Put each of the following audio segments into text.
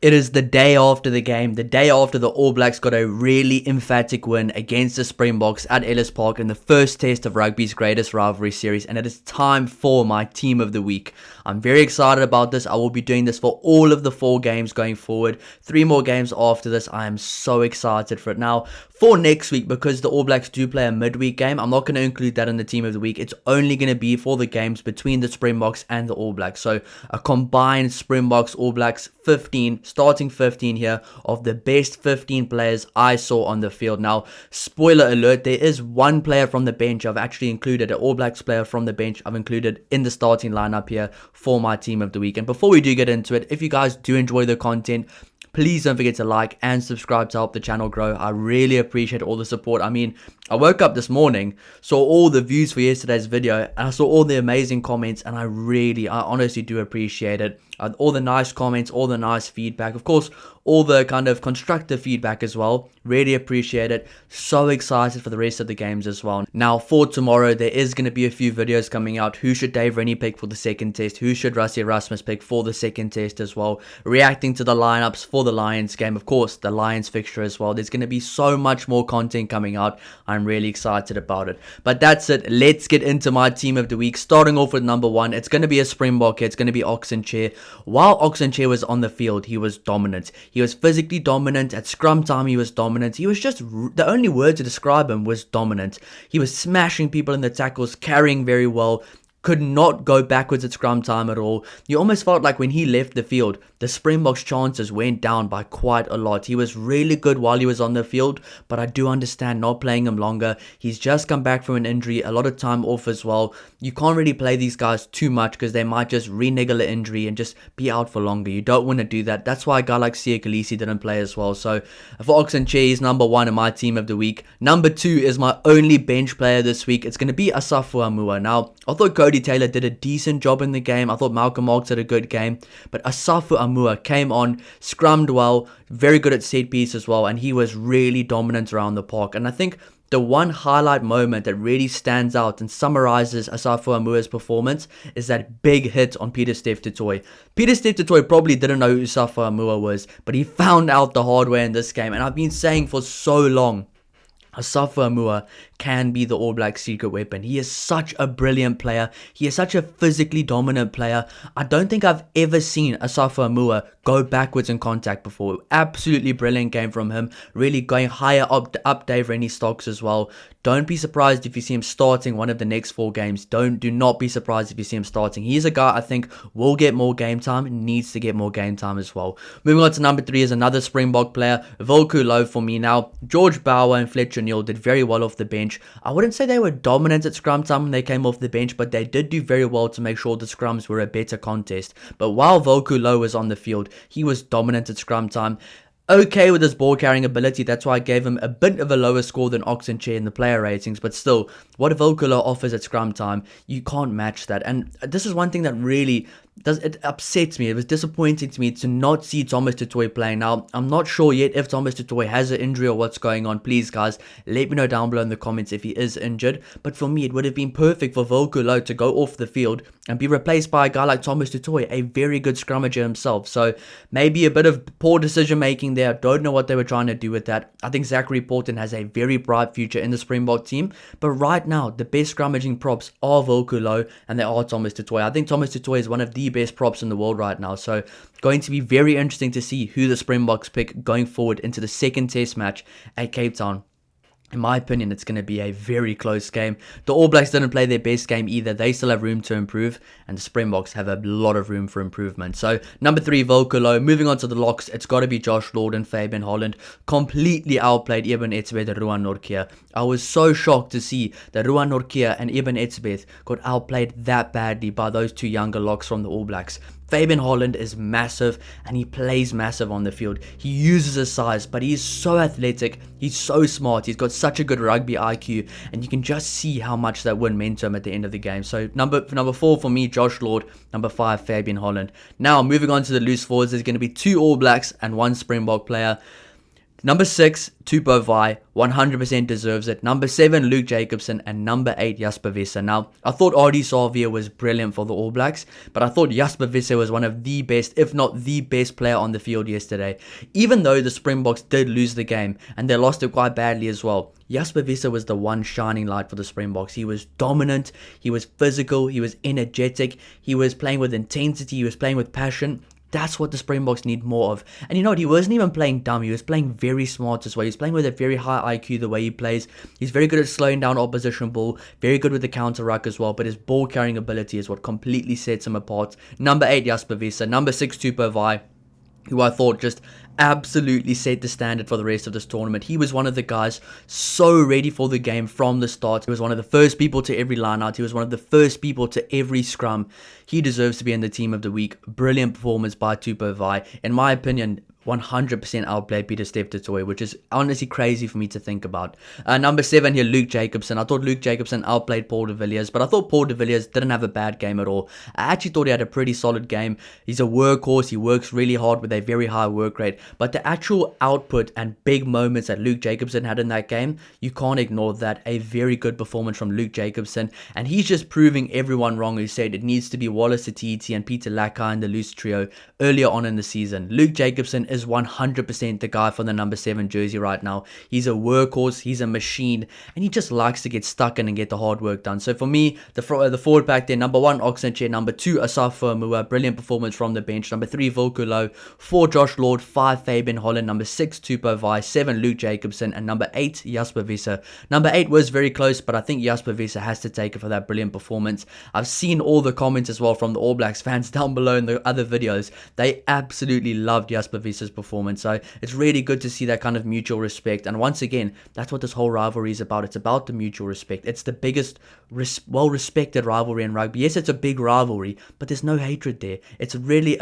It is the day after the game, the day after the All Blacks got a really emphatic win against the Springboks at Ellis Park in the first test of rugby's greatest rivalry series, and it is time for my team of the week. I'm very excited about this. I will be doing this for all of the 4 games going forward. 3 more games after this. I am so excited for it. Now, for next week, because the All Blacks do play a midweek game, I'm not going to include that in the team of the week. It's only going to be for the games between the Springboks and the All Blacks. So a combined Springboks All Blacks 15, starting 15 here, of the best 15 players I saw on the field. Now, spoiler alert, there is one player from the bench I've actually included, an All Blacks player from the bench I've included in the starting lineup here for my team of the week. And before we do get into it, if you guys do enjoy the content, please don't forget to like and subscribe to help the channel grow. I really appreciate all the support. I mean, I woke up this morning, saw all the views for yesterday's video, and I saw all the amazing comments, and I honestly do appreciate it. All the nice comments, all the nice feedback, of course, all the kind of constructive feedback as well. Really appreciate it. So excited for the rest of the games as well. Now, for tomorrow, there is going to be a few videos coming out. Who should Dave Rennie pick for the second test? Who should Rassie Erasmus pick for the second test as well? Reacting to the lineups for the Lions game. Of course, the Lions fixture as well. There's going to be so much more content coming out. I'm really excited about it. But that's it. Let's get into my team of the week. Starting off with number 1. It's going to be a Springbok. It's going to be Oxenchair. While Oxenchair was on the field, he was dominant. He was physically dominant. At scrum time, he was dominant. He was just, the only word to describe him was dominant. He was smashing people in the tackles, carrying very well. Could not go backwards at scrum time at all. You almost felt like when he left the field, the Springboks' chances went down by quite a lot. He was really good while he was on the field, but I do understand not playing him longer. He's just come back from an injury, a lot of time off as well. You can't really play these guys too much because they might just renege an injury and just be out for longer. You don't want to do that. That's why a guy like Siya Kolisi didn't play as well. So for Oxenchair, he's number 1 in my team of the week. Number 2 is my only bench player this week. It's going to be Asafo Amua. Now, I thought Cody Taylor did a decent job in the game. I thought Malcolm Marx did a good game. But Asafo Amua came on, scrummed well, very good at set piece as well. And he was really dominant around the park. And I think the one highlight moment that really stands out and summarizes Asafo Amua's performance is that big hit on Pieter-Steph du Toit. Pieter-Steph du Toit probably didn't know who Asafo Amua was, but he found out the hard way in this game. And I've been saying for so long, Asafo Amua can be the All Blacks' secret weapon. He is such a brilliant player. He is such a physically dominant player. I don't think I've ever seen Asafo Amua go backwards in contact before. Absolutely brilliant game from him. Really going higher up Dave Rennie stocks as well. Don't be surprised if you see him starting one of the next 4 games. Do not be surprised if you see him starting. He's a guy I think will get more game time. Needs to get more game time as well. Moving on to number 3 is another Springbok player, Volku Low for me. Now, George Bauer and Fletcher Neal did very well off the bench. I wouldn't say they were dominant at scrum time when they came off the bench, but they did do very well to make sure the scrums were a better contest. But while Volku Low was on the field, he was dominant at scrum time. Okay with his ball carrying ability, that's why I gave him a bit of a lower score than Oxenchair in the player ratings, but still, what Volku Low offers at scrum time, you can't match that. And this is one thing that really it upsets me. It was disappointing to me to not see Thomas du Toit playing. Now, I'm not sure yet if Thomas du Toit has an injury or what's going on. Please, guys, let me know down below in the comments if he is injured. But for me, it would have been perfect for Volku Low to go off the field and be replaced by a guy like Thomas du Toit, a very good scrummager himself. So maybe a bit of poor decision making there. I don't know what they were trying to do with that. I think Zachary Porton has a very bright future in the Springbok team. But right now, the best scrummaging props are Volku Low and they are Thomas du Toit. I think Thomas du Toit is one of the best props in the world right now. So going to be very interesting to see who the Springboks pick going forward into the second test match at Cape Town. In my opinion, it's going to be a very close game. The All Blacks didn't play their best game either. They still have room to improve, and the Springboks have a lot of room for improvement. So, number 3, Volku Low. Moving on to the locks, it's got to be Josh Lord and Fabian Holland. Completely outplayed Eben Etzebeth and Ruan Nortje. I was so shocked to see that Ruan Nortje and Eben Etzebeth got outplayed that badly by those 2 younger locks from the All Blacks. Fabian Holland is massive and he plays massive on the field. He uses his size, but he is so athletic. He's so smart. He's got such a good rugby IQ, and you can just see how much that win meant to him at the end of the game. So number 4 for me, Josh Lord. Number 5, Fabian Holland. Now moving on to the loose forwards, there's going to be 2 All Blacks and 1 Springbok player. Number 6, Tupou Vai, 100% deserves it. Number 7, Luke Jacobson. And number 8, Jasper Visser. Now, I thought Ardie Savia was brilliant for the All Blacks, but I thought Jasper Visser was one of the best, if not the best player on the field yesterday. Even though the Springboks did lose the game, and they lost it quite badly as well, Jasper Visser was the one shining light for the Springboks. He was dominant, he was physical, he was energetic, he was playing with intensity, he was playing with passion. That's what the Springboks need more of. And you know what? He wasn't even playing dumb. He was playing very smart as well. He's playing with a very high IQ the way he plays. He's very good at slowing down opposition ball. Very good with the counter ruck as well. But his ball carrying ability is what completely sets him apart. Number 8, Jasper Visser. Number 6, Tupou Vai, who I thought just absolutely set the standard for the rest of this tournament. He was one of the guys so ready for the game from the start. He was one of the first people to every line out. He was one of the first people to every scrum. He deserves to be in the team of the week. Brilliant performance by Tupou Vai. In my opinion, 100% outplayed Peter Steph Toy, which is honestly crazy for me to think about. Number 7 here, Luke Jacobson. I thought Luke Jacobson outplayed Paul de Villiers, but I thought Paul de Villiers didn't have a bad game at all. I actually thought he had a pretty solid game. He's a workhorse. He works really hard with a very high work rate, but the actual output and big moments that Luke Jacobson had in that game, you can't ignore that. A very good performance from Luke Jacobson, and he's just proving everyone wrong who said it needs to be Wallace Atiti and Peter Laka in the loose trio earlier on in the season. Luke Jacobson is 100% the guy for the number 7 jersey right now. He's a workhorse, he's a machine, and he just likes to get stuck in and get the hard work done. So for me, the forward pack there, number 1, Oxenchair, number 2, Asaf Fuamua, brilliant performance from the bench, number 3, Volkulo, 4, Josh Lord, 5, Fabian Holland, number 6, Tupou Vai, 7, Luke Jacobson, and number 8, Jasper Visser. Number 8 was very close, but I think Jasper Visser has to take it for that brilliant performance. I've seen all the comments as well from the All Blacks fans down below in the other videos. They absolutely loved Jasper Visser's performance. So it's really good to see that kind of mutual respect. And once again, that's what this whole rivalry is about. It's about the mutual respect. It's the biggest, well-respected rivalry in rugby. Yes, it's a big rivalry, but there's no hatred there. It's really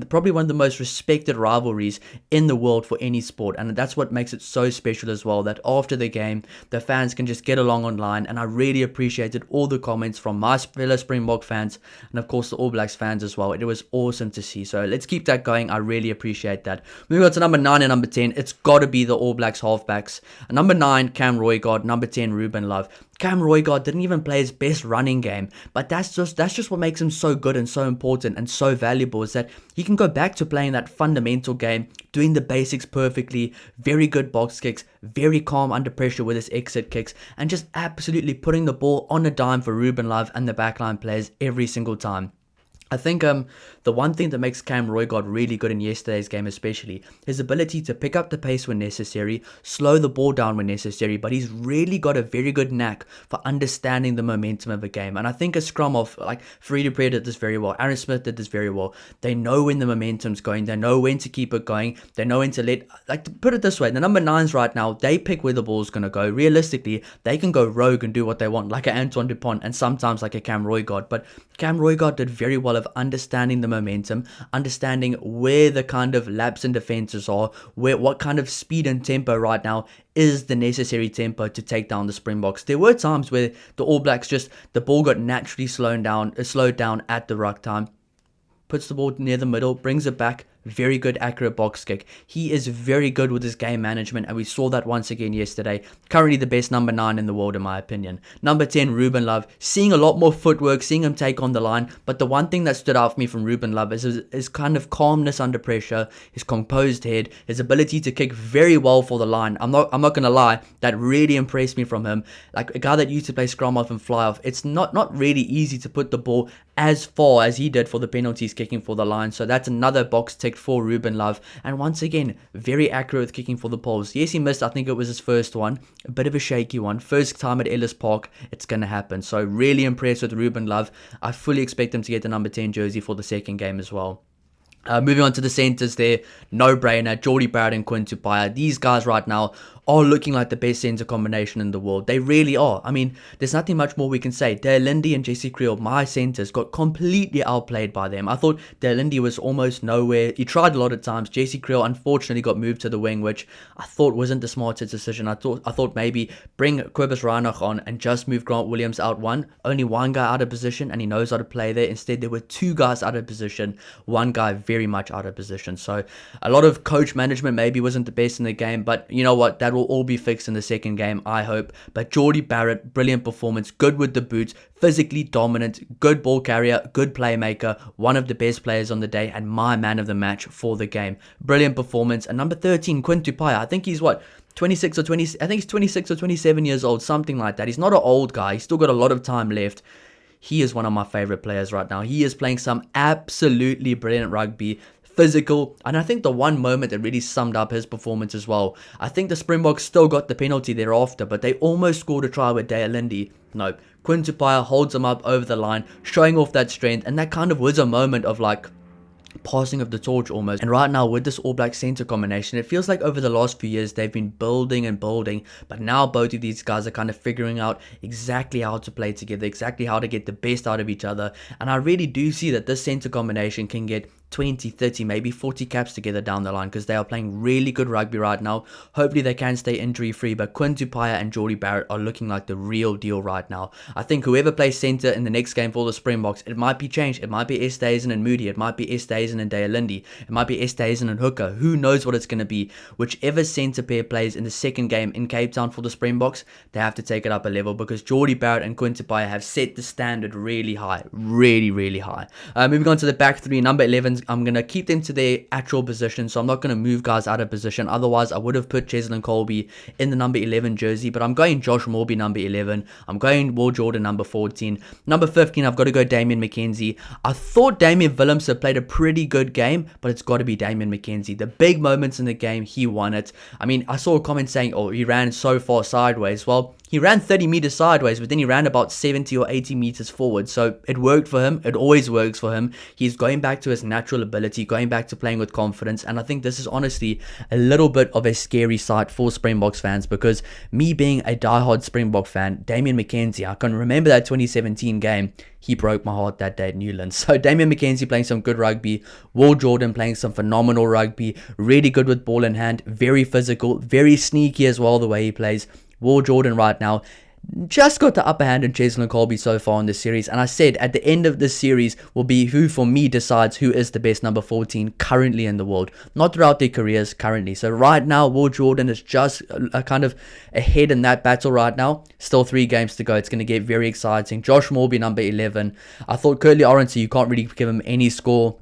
probably one of the most respected rivalries in the world for any sport. And that's what makes it so special as well, that after the game, the fans can just get along online. And I really appreciated all the comments from my fellow Springbok fans and of course the All Blacks fans as well. It was awesome to see. So let's keep that going. I really appreciate that. Moving on to number 9 and number 10, it's got to be the All Blacks halfbacks. Number 9, Cam Roygaard. Number 10, Ruben Love. Cam Roygaard didn't even play his best running game, but that's just what makes him so good and so important and so valuable, is that he can go back to playing that fundamental game, doing the basics perfectly, very good box kicks, very calm under pressure with his exit kicks, and just absolutely putting the ball on a dime for Ruben Love and the backline players every single time. I think the one thing that makes Cam Roygaard really good in yesterday's game especially, his ability to pick up the pace when necessary, slow the ball down when necessary, but he's really got a very good knack for understanding the momentum of a game. And I think a scrum off, like Frida Prayer did this very well, Aaron Smith did this very well. They know when the momentum's going, they know when to keep it going, they know when to to put it this way, the number 9s right now, they pick where the ball's going to go. Realistically, they can go rogue and do what they want, like an Antoine Dupont and sometimes like a Cam Roygaard, but Cam Roygaard did very well of understanding the momentum, understanding where the kind of laps and defenses are, what kind of speed and tempo right now is the necessary tempo to take down the Springboks. There were times where the All Blacks the ball got naturally slowed down at the ruck time, puts the ball near the middle, brings it back. Very good accurate box kick. He is very good with his game management, and we saw that once again yesterday. Currently the best number 9 in the world in my opinion. Number 10, Ruben Love. Seeing a lot more footwork, seeing him take on the line, but the one thing that stood out for me from Ruben Love is his kind of calmness under pressure, his composed head, his ability to kick very well for the line. I'm not gonna lie, that really impressed me from him. Like a guy that used to play scrum off and fly off, it's not really easy to put the ball as far as he did for the penalties kicking for the line. So that's another box tick for Ruben Love, and once again very accurate with kicking for the poles. Yes, he missed, I think it was his first one, a bit of a shaky one, first time at Ellis Park, it's gonna happen. So really impressed with Ruben Love. I fully expect him to get the number 10 jersey for the second game as well. Moving on to the centres there, no-brainer, Jordy Barrett and Quinn Tupaia. These guys right now are looking like the best centre combination in the world. They really are. I mean, there's nothing much more we can say. Dale Lindy and Jesse Creel, my centres, got completely outplayed by them. I thought Dale Lindy was almost nowhere. He tried a lot of times. Jesse Creel unfortunately got moved to the wing, which I thought wasn't the smartest decision. I thought maybe bring Cobus Reinach on and just move Grant Williams out one. Only one guy out of position, and he knows how to play there. Instead, there were two guys out of position, one guy very much out of position. So a lot of coach management maybe wasn't the best in the game, but you know what? That will all be fixed in the second game, I hope. But Geordie Barrett, brilliant performance, good with the boots, physically dominant, good ball carrier, good playmaker, one of the best players on the day, and my man of the match for the game. Brilliant performance. And number 13, Quinn Tupaia, I think he's 26 or 20, I think he's 26 or 27 years old, something like that. He's not an old guy. He's still got a lot of time left. He is one of my favorite players right now. He is playing some absolutely brilliant rugby, physical, and I think the one moment that really summed up his performance as well. I think the Springboks still got the penalty thereafter, but they almost scored a try with Dale Lindy. No, Quinn Tupaia holds him up over the line, showing off that strength, and that kind of was a moment of like passing of the torch almost. And right now with this All Black centre combination, it feels like over the last few years they've been building and building, but now both of these guys are kind of figuring out exactly how to play together, exactly how to get the best out of each other. And I really do see that this centre combination can get 20, 30, maybe 40 caps together down the line, because they are playing really good rugby right now. Hopefully they can stay injury free, but Quinn Tupaia and Geordie Barrett are looking like the real deal right now. I think whoever plays centre in the next game for the Springboks, it might be changed. It might be Esthuizen and Moody, it might be Esthuizen and Dale Lindy, it might be Esthuizen and Hooker. Who knows what it's going to be. Whichever centre pair plays in the second game in Cape Town for the Springboks, they have to take it up a level, because Geordie Barrett and Quinn Tupaia have set the standard really high, really high. Moving on to the back three, number 11, I'm going to keep them to their actual position, so I'm not going to move guys out of position. Otherwise, I would have put Cheslin Colby in the number 11 jersey, but I'm going Josh Morby number 11. I'm going Will Jordan number 14. Number 15, I've got to go Damian McKenzie. I thought Damian Willemse played a pretty good game, but it's got to be Damian McKenzie. The big moments in the game, he won it. I mean, I saw a comment saying, oh, he ran so far sideways. Well, he ran 30 meters sideways, but then he ran about 70 or 80 meters forward. So it worked for him. It always works for him. He's going back to his natural ability, going back to playing with confidence. And I think this is honestly a little bit of a scary sight for Springboks fans, because me being a diehard Springbok fan, Damian McKenzie, I can remember that 2017 game. He broke my heart that day at Newlands. So Damian McKenzie playing some good rugby. Will Jordan playing some phenomenal rugby. Really good with ball in hand. Very physical. Very sneaky as well the way he plays. Will Jordan right now just got the upper hand in Cheslin Colby so far in this series, and I said at the end of this series will be who for me decides who is the best number 14 currently in the world, not throughout their careers, currently. So right now Will Jordan is just kind of ahead in that battle right now. Still 3 games to go. It's going to get very exciting. Josh Morby number 11. I thought Curtly Orense, you can't really give him any score.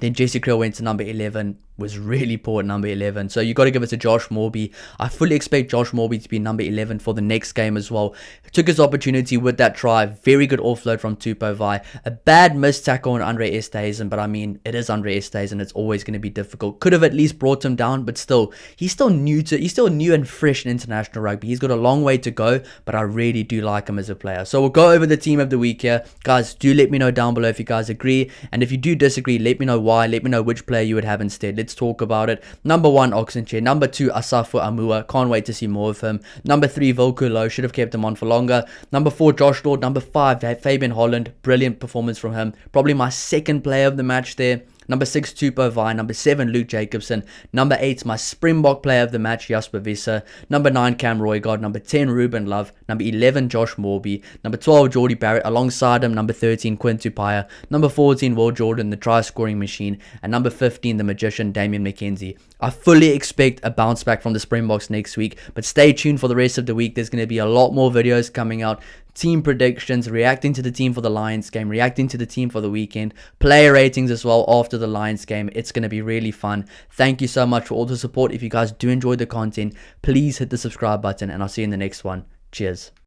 Then Jesse Creel went to number 11, was really poor at number 11. So you got to give it to Josh Morby. I fully expect Josh Morby to be number 11 for the next game as well. Took his opportunity with that try. Very good offload from Tupovi. A bad missed tackle on Andre Esthuizen, but I mean, it is Andre Esthuizen. It's always going to be difficult. Could have at least brought him down, but still, he's still new and fresh in international rugby. He's got a long way to go, but I really do like him as a player. So we'll go over the team of the week here. Guys, do let me know down below if you guys agree, and if you do disagree, let me know why. Let me know which player you would have instead. Let's talk about it. Number 1, Oxenchair. Number 2, Asafo Amua. Can't wait to see more of him. Number 3, Volker Low. Should have kept him on for longer. Number 4, Josh Lord. Number 5, Fabian Holland. Brilliant performance from him. Probably my second player of the match there. Number 6, Tupo Vai. Number 7, Luke Jacobson. Number 8, my Springbok player of the match, Jasper Visser. Number 9, Cam Roygard. Number 10, Ruben Love. Number 11, Josh Morby. Number 12, Geordie Barrett. Alongside him, number 13, Quinn Tupaia. Number 14, Will Jordan, the try-scoring machine. And number 15, the magician, Damian McKenzie. I fully expect a bounce back from the Springboks next week, but stay tuned for the rest of the week. There's going to be a lot more videos coming out. Team predictions, reacting to the team for the Lions game, reacting to the team for the weekend, player ratings as well after the Lions game. It's going to be really fun. Thank you so much for all the support. If you guys do enjoy the content, please hit the subscribe button, and I'll see you in the next one. Cheers.